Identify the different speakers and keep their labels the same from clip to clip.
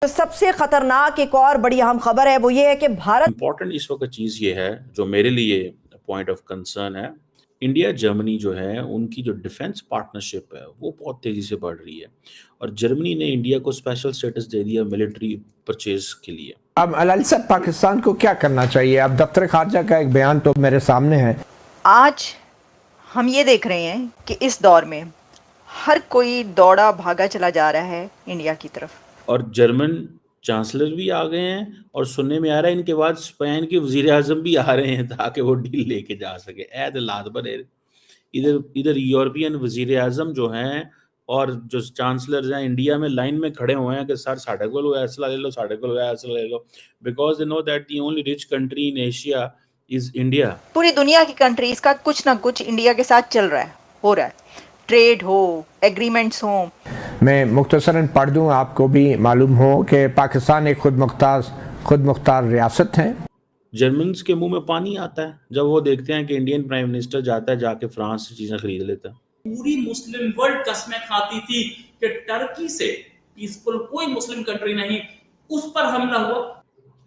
Speaker 1: तो सबसे खतरनाक एक और बड़ी अहम खबर है वो ये है कि भारत
Speaker 2: इम्पॉर्टेंट इस वक्त चीज़ ये है जो मेरे लिए पॉइंट ऑफ कंसर्न है। इंडिया जर्मनी जो है उनकी जो डिफेंस पार्टनरशिप है वो बहुत तेज़ी से बढ़ रही है और जर्मनी ने इंडिया को स्पेशल स्टेटस दे दिया मिलिट्री परचेज के लिए।
Speaker 3: अब अलाल साहब पाकिस्तान को क्या करना चाहिए? अब दफ्तर खारजा का एक बयान तो मेरे सामने है।
Speaker 4: आज हम ये देख रहे हैं कि इस दौर में हर कोई दौड़ा भागा चला जा रहा है इंडिया की तरफ।
Speaker 2: और जर्मन चांसलर भी आ गए हैं और सुनने में आ रहा है इनके बाद स्पेन के वजीर आजम भी आ रहे हैं ताकि वो डील लेके जा सके। ऐद लात बने इधर इधर यूरोपियन वजीर आजम जो हैं और जो चांसलर हैं इंडिया में लाइन में खड़े हुए हैं कि सर साढ़े को फैसला ले लो, साढ़े को फैसला ले लो, because they know that the only rich country in Asia is India.
Speaker 4: पूरी दुनिया की कंट्रीज का कुछ ना कुछ इंडिया के साथ चल रहा है, हो रहा है, ट्रेड हो, एग्रीमेंट्स हो।
Speaker 3: मैं मुख्तसरन पढ़ दूं, आपको भी मालूम हो कि पाकिस्तान एक खुद मुख्तार रियासत है।
Speaker 2: जर्मन्स के मुंह में पानी आता है जब वो देखते हैं कि इंडियन प्राइम मिनिस्टर जाता है जाके फ्रांस से चीजें खरीद लेता है।
Speaker 5: पूरी मुस्लिम वर्ल्ड कसमें खाती थी कि टर्की से पीसफुल कोई मुस्लिम कंट्री नहीं, उस पर हमला हुआ।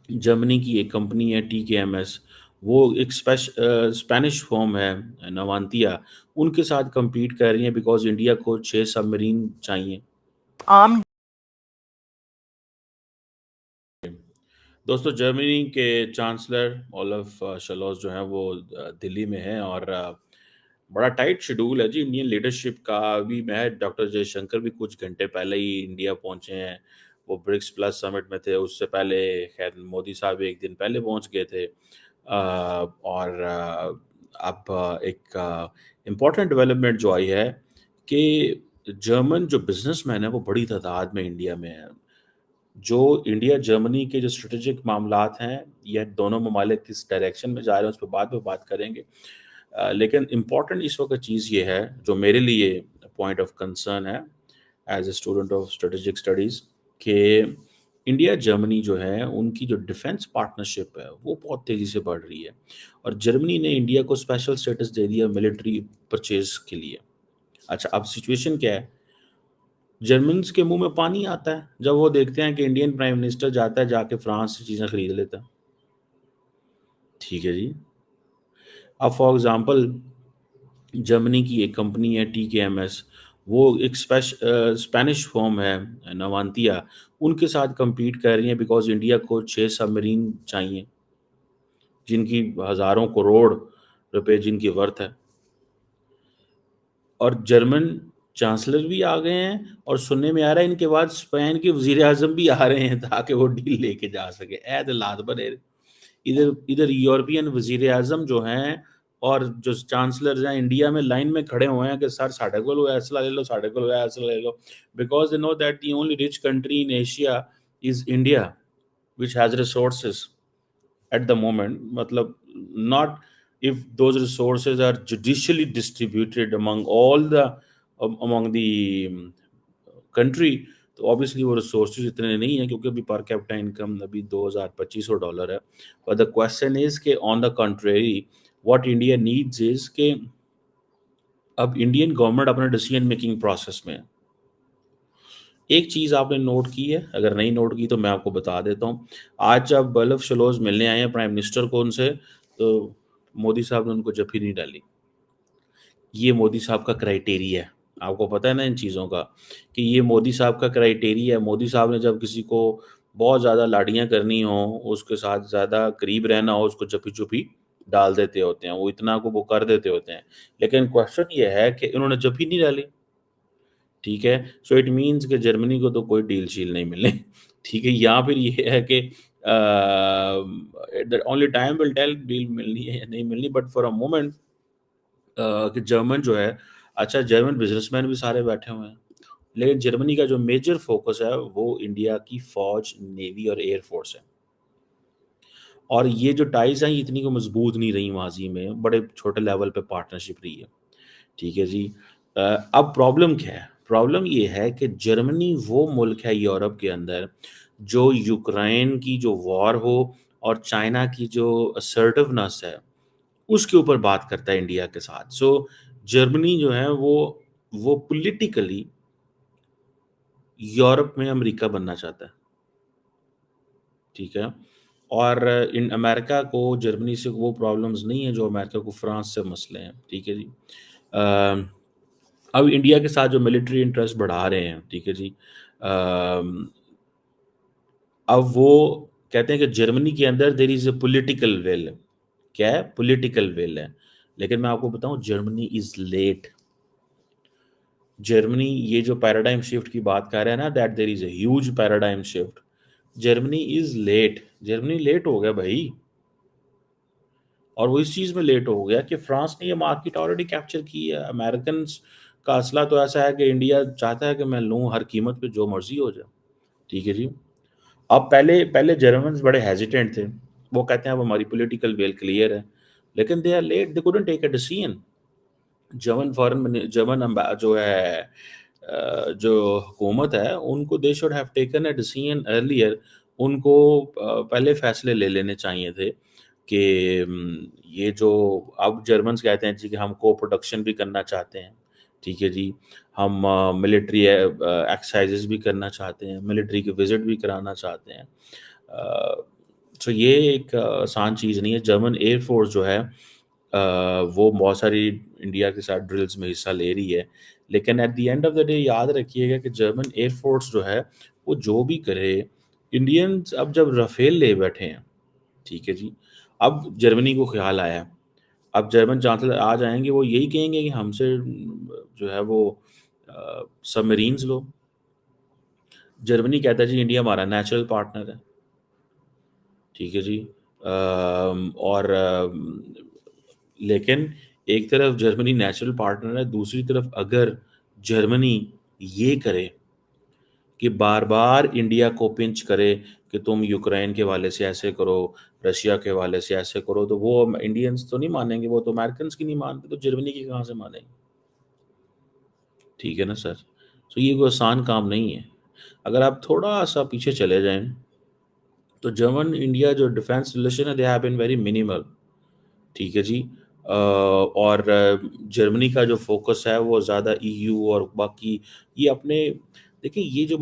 Speaker 2: जर्मनी की एक कंपनी है TKMS, वो एक स्पेनिश फर्म है नवांतिया, उनके साथ compete कर रही है बिकॉज इंडिया को 6 सबमरीन चाहिए।
Speaker 4: आम
Speaker 2: दोस्तों जर्मनी के चांसलर ओलफ शोल्ज जो है वो दिल्ली में है और बड़ा टाइट शेड्यूल है जी इंडियन लीडरशिप का। अभी मैं डॉक्टर जयशंकर भी कुछ घंटे पहले ही इंडिया पहुंचे हैं, वो ब्रिक्स प्लस समिट में थे। उससे पहले खैर मोदी साहब एक दिन पहले पहुंच गए थे और अब एक इम्पॉर्टेंट डेवलपमेंट जो आई है कि जर्मन जो बिजनेसमैन है वो बड़ी तादाद में इंडिया में है। जो इंडिया जर्मनी के जो स्ट्रेटेजिक मामलात हैं ये दोनों ममालिक किस डायरेक्शन में जा रहे हैं उस पर बाद में बात करेंगे। लेकिन इम्पॉर्टेंट इस वक्त चीज़ ये है जो मेरे लिए पॉइंट ऑफ कंसर्न है as a student of strategic studies कि इंडिया जर्मनी जो है उनकी जो डिफेंस पार्टनरशिप है वो बहुत तेज़ी से बढ़ रही है और जर्मनी ने इंडिया को स्पेशल स्टेटस दे दिया मिलिट्री परचेज के लिए। अच्छा अब सिचुएशन क्या है, जर्मन्स के मुंह में पानी आता है जब वो देखते हैं कि इंडियन प्राइम मिनिस्टर जाता है जाके फ्रांस से चीज़ें खरीद लेता है। ठीक है जी। अब फॉर एग्जांपल जर्मनी की एक कंपनी है TKMS, वो एक स्पेनिश फर्म है नवांतिया, उनके साथ compete कर रही है बिकॉज इंडिया को 6 सबमरीन चाहिए जिनकी हज़ारों करोड़ रुपए जिनकी वर्थ है। और जर्मन चांसलर भी आ गए हैं और सुनने में आ रहा है इनके बाद स्पेन के वजीर आजम भी आ रहे हैं ताकि वो डील लेके जा सके। ऐद लात बने इधर इधर यूरोपियन वजीर आजम जो हैं और जो चांसलर हैं इंडिया में लाइन में खड़े हुए हैं कि सर साढ़े को फैसला ले लो, साढ़े को फैसला ले लो, because they know that the only rich country in Asia is India which has resources at the moment, मतलब not if those resources are judicially distributed among all the among the country, तो obviously वो resources इतने नहीं है क्योंकि अभी per capita income अभी $2,2500 है। बट द क्वेश्चन इज के on the contrary what India needs is के अब इंडियन गवर्नमेंट अपने डिसीजन मेकिंग प्रोसेस में है। एक चीज़ आपने नोट की है, अगर नहीं नोट की तो मैं आपको बता देता हूँ। आज जब ओलफ शोल्ज मिलने आए हैं प्राइम मिनिस्टर को उनसे, तो मोदी साहब ने उनको जफ़ी नहीं डाली। ये मोदी साहब का क्राइटेरिया है, आपको पता है ना इन चीज़ों का कि ये मोदी साहब का क्राइटेरिया है। मोदी साहब ने जब किसी को बहुत ज़्यादा लाड़ियाँ करनी हो, उसके साथ ज़्यादा करीब रहना हो, उसको जफ़ी-चुफ़ी डाल देते होते हैं, वो इतना को वो कर देते होते हैं। लेकिन क्वेश्चन ये है कि इन्होंने जफ़ी नहीं डाली, ठीक है? सो इट मीन्स कि जर्मनी को तो कोई डील शील नहीं मिलनी, ठीक है? या फिर ये है कि the only time will tell deal मिलनी है या नहीं मिलनी, बट फॉर अ मोमेंट कि जर्मन जो है, अच्छा जर्मन बिजनेसमैन भी सारे बैठे हुए हैं, लेकिन जर्मनी का जो मेजर फोकस है वो इंडिया की फौज, नेवी और एयर फोर्स है। और ये जो टाइज हैं ये इतनी को मजबूत नहीं रही माजी में, बड़े छोटे लेवल पे पार्टनरशिप रही है, ठीक है जी। अब प्रॉब्लम क्या है? प्रॉब्लम ये है कि जर्मनी वो मुल्क है यूरोप के अंदर जो यूक्रेन की जो वॉर हो और चाइना की जो असर्टिवनेस है उसके ऊपर बात करता है इंडिया के साथ। सो जर्मनी जो है वो पॉलिटिकली यूरोप में अमेरिका बनना चाहता है। ठीक है। और इन अमेरिका को जर्मनी से वो प्रॉब्लम्स नहीं है जो अमेरिका को फ्रांस से मसले हैं, ठीक है जी। अब इंडिया के साथ जो मिलिट्री इंटरेस्ट बढ़ा रहे हैं, ठीक है जी, अब वो कहते हैं कि जर्मनी के अंदर there is a political will. क्या है? पॉलिटिकल विल है। लेकिन मैं आपको बताऊं, जर्मनी इज लेट। जर्मनी ये जो पैराडाइम शिफ्ट की बात कर रहे हैं ना, that there is a huge paradigm shift, Germany is late. Germany late हो गया भाई, और वो इस चीज़ में लेट हो गया कि फ्रांस ने ये मार्केट ऑलरेडी कैप्चर की है। अमेरिकन का असला तो ऐसा है कि इंडिया चाहता है कि मैं लूँ हर कीमत पे, जो मर्जी हो जाए, ठीक है जी। अब पहले पहले जर्मन्स बड़े हेजिटेंट थे, वो कहते हैं अब हमारी पॉलिटिकल वेल क्लियर है, लेकिन they are late, they couldn't take a decision. German जो है जो हुकूमत है, उनको they should have taken a decision earlier. उनको पहले फैसले ले लेने चाहिए थे कि ये जो अब जर्मन्स कहते हैं जी कि हम को प्रोडक्शन भी करना चाहते हैं, ठीक है जी, हम मिलिट्री एक्सरसाइजेस भी करना चाहते हैं, मिलिट्री के विजिट भी कराना चाहते हैं। तो ये एक आसान चीज़ नहीं है। जर्मन एयरफोर्स जो है वो बहुत सारी इंडिया के साथ ड्रिल्स में हिस्सा ले रही है, लेकिन at the end of the day याद रखिएगा कि जर्मन एयरफोर्स जो है वो जो भी करे, इंडियंस अब जब राफेल ले बैठे हैं, ठीक है जी, अब जर्मनी को ख्याल आया, अब जर्मन चांसलर आ जाएंगे, वो यही कहेंगे कि हमसे जो है वो सबमरीन्स लो। जर्मनी कहता है जी इंडिया हमारा नेचुरल पार्टनर है, ठीक है जी। और लेकिन एक तरफ जर्मनी नेचुरल पार्टनर है, दूसरी तरफ अगर जर्मनी ये करे कि बार बार इंडिया को पिंच करे कि तुम यूक्रेन के वाले से ऐसे करो, रशिया के वाले से ऐसे करो, तो वो इंडियंस तो नहीं मानेंगे, वो तो अमेरिकन की नहीं मानते, तो जर्मनी की कहाँ से मानेंगे? ठीक है ना सर। तो ये कोई आसान काम नहीं है। अगर आप थोड़ा सा पीछे चले जाएं तो जर्मन इंडिया जो डिफेंस रिलेशन है, they have been very minimal, ठीक है जी। और जर्मनी का जो फोकस है वो ज़्यादा ईयू और बाकी ये अपने, देखिए ये जो